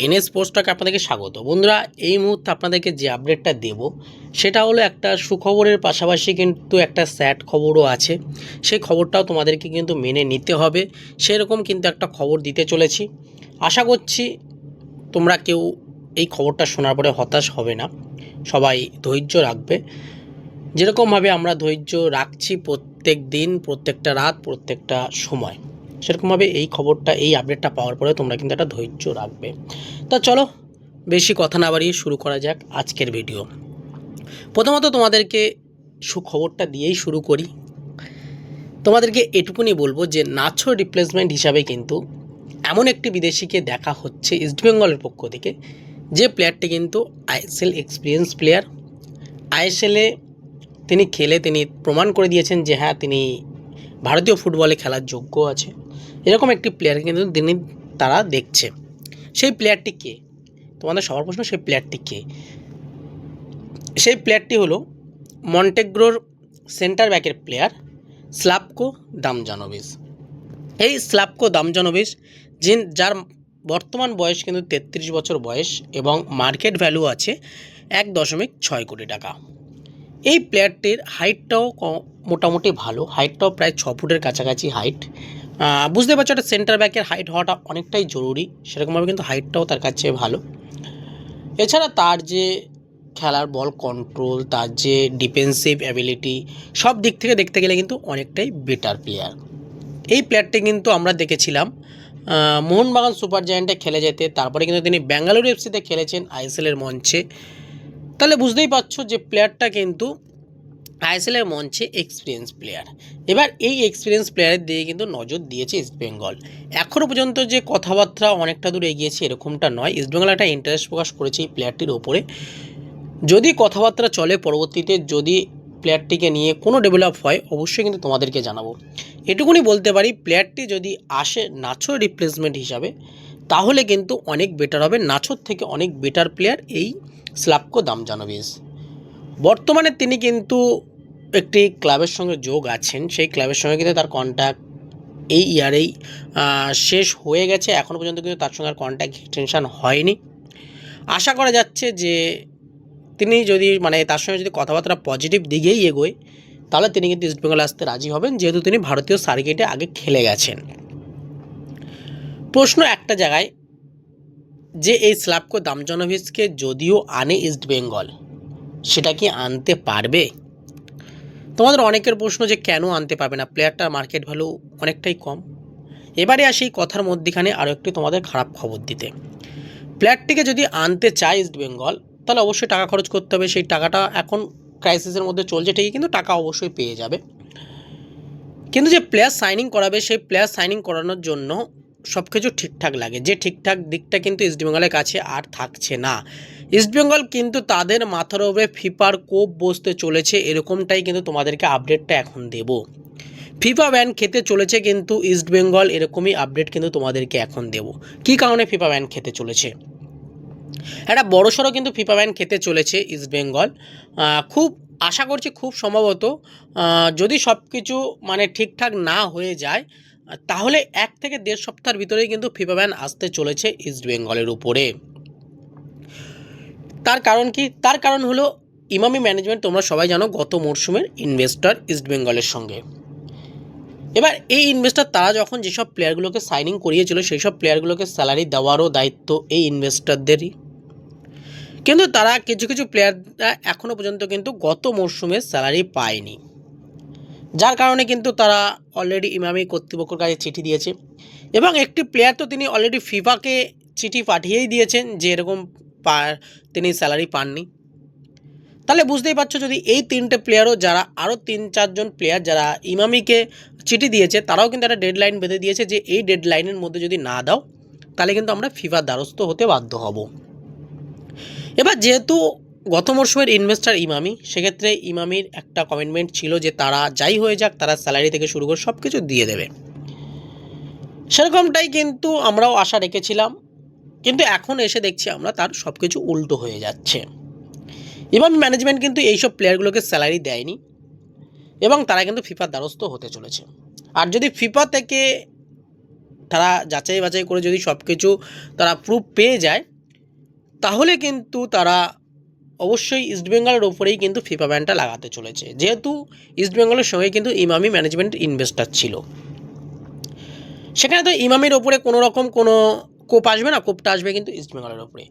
NS স্পোর্টসটাকে আপনাদেরকে স্বাগত। বন্ধুরা, এই মুহূর্তে আপনাদেরকে যে আপডেটটা দেব সেটা হলো একটা সুখবরের পাশাপাশি কিন্তু একটা স্যাড খবরও আছে। সেই খবরটাও তোমাদেরকে কিন্তু মেনে নিতে হবে। সেরকম কিন্তু একটা খবর দিতে চলেছি। আশা করছি তোমরা কেউ এই খবরটা শোনার পরে হতাশ হবে না, সবাই ধৈর্য রাখবে। যেরকমভাবে আমরা ধৈর্য রাখছি প্রত্যেক দিন, প্রত্যেকটা রাত, প্রত্যেকটা সময়, সেরকমভাবে এই খবরটা, এই আপডেটটা পাওয়ার পরে তোমরা কিন্তু একটা ধৈর্য রাখবে। তা চলো, বেশি কথা না বাড়িয়ে শুরু করা যাক আজকের ভিডিও। প্রথমত তোমাদেরকে সুখবরটা দিয়েই শুরু করি। তোমাদেরকে এটুকুনি বলবো যে নাছো রিপ্লেসমেন্ট হিসাবে কিন্তু এমন একটি বিদেশিকে দেখা হচ্ছে ইস্টবেঙ্গলের পক্ষ থেকে, যে প্লেয়ারটি কিন্তু আইএসএল এক্সপিরিয়েন্স প্লেয়ার। আইএসএলে তিনি প্রমাণ করে দিয়েছেন যে হ্যাঁ, তিনি ভারতীয় ফুটবলে খেলার যোগ্য আছে। এরকম একটি প্লেয়ার কিন্তু তারা দেখছে। সেই প্লেয়ারটি কে? তোমাদের সবার প্রশ্ন, সেই প্লেয়ারটি কে? সেই প্লেয়ারটি হলো মন্টেগ্রোর সেন্টার ব্যাকের প্লেয়ার স্লাভকো দামজানোভিচ। এই স্লাভকো দামজানোভিচ যার বর্তমান বয়স কিন্তু 33 বছর বয়স এবং মার্কেট ভ্যালু আছে 1.6 কোটি টাকা। এই প্লেয়ারটির হাইটটাও মোটামুটি ভালো, হাইটটাও প্রায় 6 ফুটের কাছাকাছি হাইট। বুঝতে পারছো, একটা সেন্টার ব্যাকের হাইট হওয়াটা অনেকটাই জরুরি, সেরকমভাবে কিন্তু হাইটটাও তার কাছে ভালো। এছাড়া তার যে খেলার বল কন্ট্রোল, তার যে ডিফেন্সিভ অ্যাবিলিটি, সব দিক থেকে দেখতে গেলে কিন্তু অনেকটাই বেটার প্লেয়ার। এই প্লেয়ারটি কিন্তু আমরা দেখেছিলাম মোহনবাগান সুপার জায়ান্টে খেলে যেতে, তারপরে কিন্তু তিনি বেঙ্গালুরু এফসিতে খেলেছেন আইএসএলের মঞ্চে। তাহলে বুঝতেই পারছো যে প্লেয়ারটা কিন্তু আইএসএলের মঞ্চে এক্সপিরিয়েন্স প্লেয়ার। এবার এই এক্সপিরিয়েন্স প্লেয়ারের দিকে কিন্তু নজর দিয়েছে ইস্টবেঙ্গল। এখনও পর্যন্ত যে কথাবার্তা অনেকটা দূর এগিয়েছে এরকমটা নয়, ইস্টবেঙ্গল একটা ইন্টারেস্ট প্রকাশ করেছে এই প্লেয়ারটির ওপরে। যদি কথাবার্তা চলে, পরবর্তীতে যদি প্লেয়ারটিকে নিয়ে কোনো ডেভেলপ হয় অবশ্যই কিন্তু তোমাদেরকে জানাবো। এটুকুনি বলতে পারি, প্লেয়ারটি যদি আসে নাছোর রিপ্লেসমেন্ট হিসাবে তাহলে কিন্তু অনেক বেটার হবে। নাছোর থেকে অনেক বেটার প্লেয়ার এই স্লাভকো দামজানোভিচ। বর্তমানে তিনি কিন্তু একটি ক্লাবের সঙ্গে যোগ আছেন, সেই ক্লাবের সঙ্গে কিন্তু তার কন্ট্যাক্ট এই ইয়ারেই শেষ হয়ে গেছে। এখনও পর্যন্ত কিন্তু তার সঙ্গে আর কন্ট্যাক্ট এক্সটেনশান হয়নি। আশা করা যাচ্ছে যে তিনি যদি তার সঙ্গে যদি কথাবার্তা পজিটিভ দিকেই এগোয় তাহলে তিনি কিন্তু ইস্টবেঙ্গল আসতে রাজি হবেন, যেহেতু তিনি ভারতীয় সার্কিটে আগে খেলে গেছেন। প্রশ্ন একটা জায়গায়, যে এই স্লাভকো দামজানোভিচকে যদিও আনে ইস্টবেঙ্গল, সেটা কি আনতে পারবে? তোমাদের অনেকের প্রশ্ন যে কেন আনতে পারবে না, প্লেয়ারটার মার্কেট ভ্যালু অনেকটাই কম। এবারে আসি কথার মধ্যখানে আরও একটি তোমাদের খারাপ খবর দিতে। প্লেয়ারটিকে যদি আনতে চায় ইস্টবেঙ্গল তাহলে অবশ্যই টাকা খরচ করতে হবে। সেই টাকাটা এখন ক্রাইসিসের মধ্যে চলছে ঠিকই, কিন্তু টাকা অবশ্যই পেয়ে যাবে। কিন্তু যে প্লেয়ার সাইনিং করাবে, সেই প্লেয়ার সাইনিং করানোর জন্য সব কিছু ঠিকঠাক লাগে, যে ঠিকঠাক দিকটা কিন্তু ইস্টবেঙ্গলের কাছে আর থাকছে না। ইস্টবেঙ্গল কিন্তু তাদের মাথার উপরে ফিফার কোপ বসতে চলেছে, এরকমটাই কিন্তু তোমাদেরকে আপডেটটা এখন দেব। ফিফা ব্যান খেতে চলেছে কিন্তু ইস্টবেঙ্গল, এরকমই আপডেট কিন্তু তোমাদেরকে এখন দেব। কী কারণে ফিফা ব্যান খেতে চলেছে? একটা বড়সড় কিন্তু ফিফা ব্যান খেতে চলেছে ইস্টবেঙ্গল। খুব আশা করছি, খুব সম্ভবত যদি সব কিছু ঠিকঠাক না হয়ে যায় তাহলে 1 থেকে 1.5 সপ্তাহের ভিতরেই কিন্তু ফিফা ব্যান আসতে চলেছে ইস্টবেঙ্গলের উপরে। তার কারণ কি? তার কারণ হলো ইমামি ম্যানেজমেন্ট, তোমরা সবাই জানো, গত মরশুমের ইনভেস্টর ইস্টবেঙ্গলের সঙ্গে। এবার এই ইনভেস্টর তারা যখন যেসব প্লেয়ারগুলোকে সাইনিং করিয়েছিল সেই সব প্লেয়ারগুলোকে স্যালারি দেওয়ারও দায়িত্ব এই ইনভেস্টরদেরই। কিন্তু তারা কিছু কিছু প্লেয়াররা এখনও পর্যন্ত কিন্তু গত মরশুমে স্যালারি পায়নি, যার কারণে কিন্তু তারা অলরেডি ইমামি কর্তৃপক্ষের কাছে চিঠি দিয়েছে। এবং একটি প্লেয়ার তো তিনি অলরেডি ফিফাকে চিঠি পাঠিয়েই দিয়েছেন যে এরকম তিনি স্যালারি পাননি। তাহলে বুঝতেই পারছো, যদি এই 3টে প্লেয়ারও, যারা আরও 3-4 জন প্লেয়ার যারা ইমামিকে চিঠি দিয়েছে, তারাও কিন্তু একটা ডেডলাইন বেঁধে দিয়েছে যে এই ডেডলাইনের মধ্যে যদি না দাও তাহলে কিন্তু আমরা ফিফার দ্বারস্থ হতে বাধ্য হব। এবার যেহেতু গত মরশুমের ইনভেস্টর ইমামি, সেক্ষেত্রে ইমামির একটা কমিটমেন্ট ছিল যে তারা যাই হয়ে যাক তারা স্যালারি থেকে শুরু করে সব কিছু দিয়ে দেবে। সেরকমটাই কিন্তু আমরাও আশা রেখেছিলাম, কিন্তু এখন এসে দেখছি আমরা তার সব কিছু উল্টো হয়ে যাচ্ছে। ইমামি ম্যানেজমেন্ট কিন্তু এইসব প্লেয়ারগুলোকে স্যালারি দেয়নি এবং তারা কিন্তু ফিফার দ্বারস্থ হতে চলেছে। আর যদি ফিফা থেকে তারা যাচাই বাছাই করে যদি সব কিছু তারা প্রুফ পেয়ে যায়, তাহলে কিন্তু তারা অবশ্যই ইস্টবেঙ্গলের ওপরেই কিন্তু ফিফা ব্যানটা লাগাতে চলেছে, যেহেতু ইস্টবেঙ্গলের সঙ্গে কিন্তু ইমামি ম্যানেজমেন্ট ইনভেস্টার ছিল। সেখানে তো ইমামির ওপরে কোনো রকম কোনো কোপ আসবে না, কোপটা আসবে কিন্তু ইস্টবেঙ্গলের ওপরে।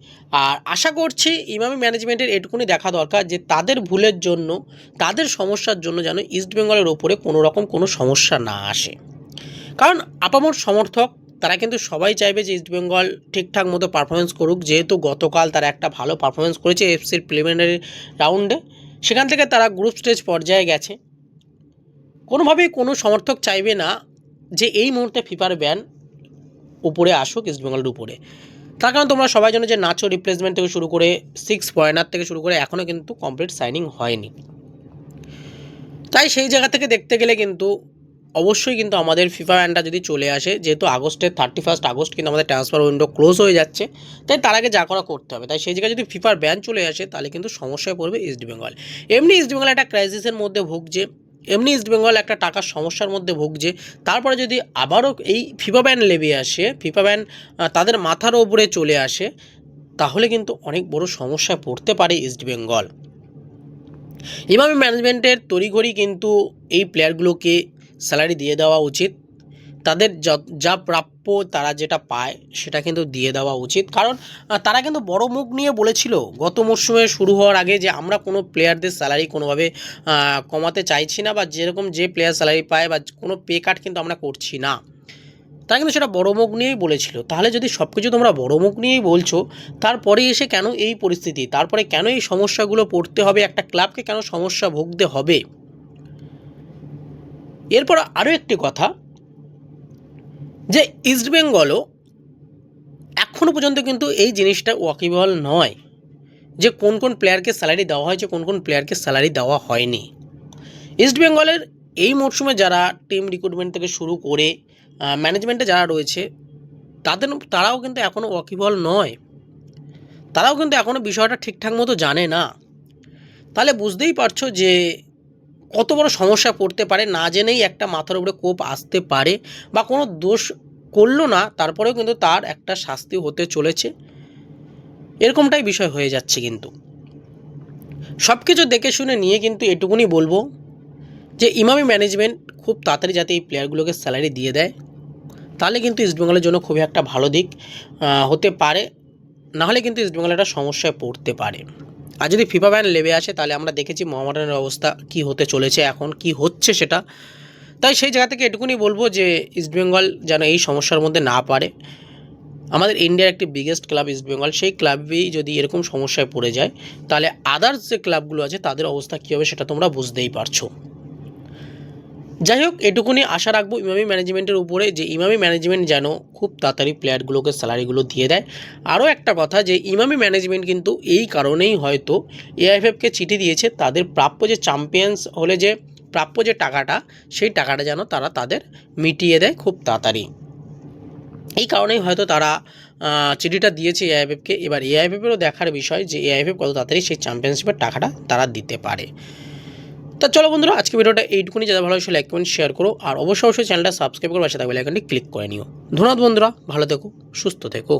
আর আশা করছি ইমামি ম্যানেজমেন্টের এটুকুনি দেখা দরকার যে তাদের ভুলের জন্য, তাদের সমস্যার জন্য যেন ইস্টবেঙ্গলের ওপরে কোনো রকম কোনো সমস্যা না আসে। কারণ আপামর সমর্থক তারা কিন্তু সবাই চাইবে যে ইস্টবেঙ্গল ঠিকঠাক মতো পারফরমেন্স করুক, যেহেতু গতকাল তারা একটা ভালো পারফরমেন্স করেছে এফসির প্রিলিমিনারি রাউন্ডে, সেখান থেকে তারা গ্রুপ স্টেজ পর্যায়ে গেছে। কোনোভাবেই কোনো সমর্থক চাইবে না যে এই মুহূর্তে ফিফার ব্যান উপরে আসুক ইস্টবেঙ্গলের উপরে। তার কারণ তোমরা সবাই জানো যে নাচো রিপ্লেসমেন্ট থেকে শুরু করে 6 পয়েন্টার থেকে শুরু করে এখনও কিন্তু কমপ্লিট সাইনিং হয়নি। তাই সেই জায়গা থেকে দেখতে গেলে কিন্তু অবশ্যই কিন্তু আমাদের ফিফা ব্যানটা যদি চলে আসে, যেহেতু আগস্টের 31 আগস্ট কিন্তু আমাদের ট্রান্সফার উইন্ডো ক্লোজ হয়ে যাচ্ছে, তাই তার আগে যা করা করতে হবে। তাই সেই জায়গায় যদি ফিফার ব্যান চলে আসে তাহলে কিন্তু সমস্যায় পড়বে ইস্টবেঙ্গল। এমনি ইস্টবেঙ্গল একটা ক্রাইসিসের মধ্যে ভুগছে, এমনি ইস্টবেঙ্গল একটা টাকার সমস্যার মধ্যে ভুগছে, তারপরে যদি আবারও এই ফিফা ব্যান লেবে আসে, ফিফা ব্যান তাদের মাথার ওপরে চলে আসে, তাহলে কিন্তু অনেক বড় সমস্যায় পড়তে পারে ইস্টবেঙ্গল। ইমামি ম্যানেজমেন্টের তড়িঘড়ি কিন্তু এই প্লেয়ারগুলোকে স্যালারি দিয়ে দেওয়া উচিত, তাদের যা প্রাপ্য তারা যেটা পায় সেটা কিন্তু দিয়ে দেওয়া উচিত। কারণ তারা কিন্তু বড় মুখ নিয়ে বলেছিল গত মরশুমে শুরু হওয়ার আগে যে আমরা কোনো প্লেয়ারদের স্যালারি কোনোভাবে কমাতে চাইছি না, বা যেরকম যে প্লেয়ার স্যালারি পায় বা কোনো পে কাট কিন্তু আমরা করছি না, তারা কিন্তু সেটা বড় মুখ নিয়েই বলেছিল। তাহলে যদি সব কিছু তোমরা বড় মুখ নিয়েই বলছো, তারপরে এসে কেন এই পরিস্থিতি, তারপরে কেন এই সমস্যাগুলো পড়তে হবে, একটা ক্লাবকে কেন সমস্যা ভুগতে হবে? এরপর আরও একটি কথা, যে ইস্টবেঙ্গলও এখনও পর্যন্ত কিন্তু এই জিনিসটা ওয়াকিবল নয় যে কোন কোন প্লেয়ারকে স্যালারি দেওয়া হয়েছে, কোন কোন প্লেয়ারকে স্যালারি দেওয়া হয়নি। ইস্টবেঙ্গলের এই মরশুমে যারা টিম রিক্রুটমেন্ট থেকে শুরু করে ম্যানেজমেন্টে যারা রয়েছে তারাও কিন্তু এখনও ওয়াকিবল নয়, তারাও কিন্তু এখনও বিষয়টা ঠিকঠাক মতো জানে না। তাহলে বুঝতেই পারছো যে কত বড় সমস্যা পড়তে পারে, না জেনেই একটা মাথার উপরে কোপ আসতে পারে, বা কোনো দোষ করলো না তারপরেও কিন্তু তার একটা শাস্তি হতে চলেছে, এরকমটাই বিষয় হয়ে যাচ্ছে। কিন্তু সব কিছু দেখে শুনে নিয়ে কিন্তু এটুকুনি বলবো যে ইমামি ম্যানেজমেন্ট খুব তাড়াতাড়ি যাতে এই প্লেয়ারগুলোকে স্যালারি দিয়ে দেয়, তাহলে কিন্তু ইস্টবেঙ্গলের জন্য খুবই একটা ভালো দিক হতে পারে, নাহলে কিন্তু ইস্টবেঙ্গল একটা সমস্যায় পড়তে পারে। আর যদি ফিফা ব্যান লেবে আসে তাহলে আমরা দেখেছি মোহামেডানের অবস্থা কি হতে চলেছে, এখন কি হচ্ছে সেটা। তাই সেই জায়গা থেকে এটুকুনি বলবো যে ইস্টবেঙ্গল যেন এই সমস্যার মধ্যে না পারে। আমাদের ইন্ডিয়ার একটি বিগেস্ট ক্লাব ইস্টবেঙ্গল, সেই ক্লাবেই যদি এরকম সমস্যায় পড়ে যায় তাহলে আদার্স যে ক্লাবগুলো আছে তাদের অবস্থা কী হবে সেটা তোমরা বুঝতেই পারছো। যাই হোক, এটুকুনি আশা রাখবো ইমামি ম্যানেজমেন্টের উপরে, যে ইমামি ম্যানেজমেন্ট যেন খুব তাড়াতাড়ি প্লেয়ারগুলোকে স্যালারিগুলো দিয়ে দেয়। আরও একটা কথা, যে ইমামি ম্যানেজমেন্ট কিন্তু এই কারণেই হয়তো এআইএফএফকে চিঠি দিয়েছে, তাদের প্রাপ্য যে চ্যাম্পিয়ন্স হলে যে প্রাপ্য যে টাকাটা, সেই টাকাটা যেন তারা তাদের মিটিয়ে দেয় খুব তাড়াতাড়ি। এই কারণেই হয়তো তারা চিঠিটা দিয়েছে এআইএফএফকে। এবার এআইএফএফেরও দেখার বিষয় যে এআইএফএফ কত তাড়াতাড়ি সেই চ্যাম্পিয়নশিপের টাকাটা তারা দিতে পারে। তা চলো বন্ধুরা, আজকে ভিডিওটা এইটুকুনি, যারা ভালো লাইক কমেন্ট শেয়ার করো, আর অবশ্যই চ্যানেলটা সাবস্ক্রাইব করে পাশে থাকা বেল আইকনটি ক্লিক করে নিও। ধন্যবাদ বন্ধুরা, ভালো থেকো, সুস্থ থেকো।